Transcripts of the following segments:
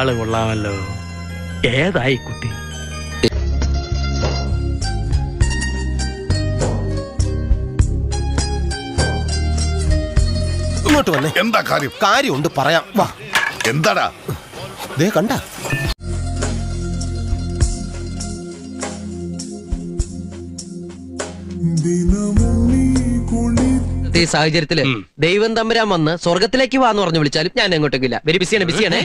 ആള് കൊള്ളാമല്ലോ. ഏതായി കുട്ടി? ഇങ്ങോട്ട് വന്നേ. എന്താ കാര്യം? കാര്യമുണ്ട്, പറയാം. വാ. എന്താടാ? ദേ കണ്ട ഈ സാഹചര്യത്തില് ദൈവം തമ്പുരാൻ വന്ന് സ്വർഗത്തിലേക്ക് വാന്ന് പറഞ്ഞു വിളിച്ചാലും ഞാൻ എങ്ങോട്ടേക്കില്ല. വെരി ബിസിയാണ്, ബിസിയാണേ.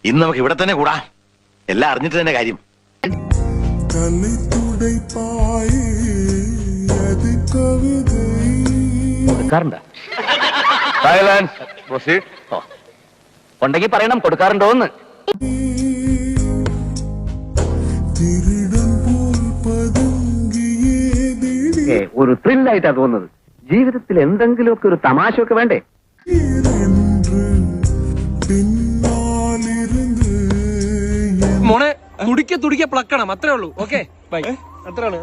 ഇന്ന് നമുക്ക് ഇവിടെ തന്നെ കൂടാ. എല്ലാം അറിഞ്ഞിട്ട് തന്നെ കാര്യം. ഉണ്ടെങ്കിൽ പറയണം, കൊടുക്കാറുണ്ടോന്ന്. ഒരു ത്രില്ലായിട്ടാ തോന്നുന്നത്. ജീവിതത്തിൽ എന്തെങ്കിലുമൊക്കെ ഒരു തമാശയൊക്കെ വേണ്ടേ? മോനെ തുടിക്ക പ്ലക്കണം, അത്രേ ഉള്ളൂ. Okay bye. അത്രേ ഉള്ളൂ.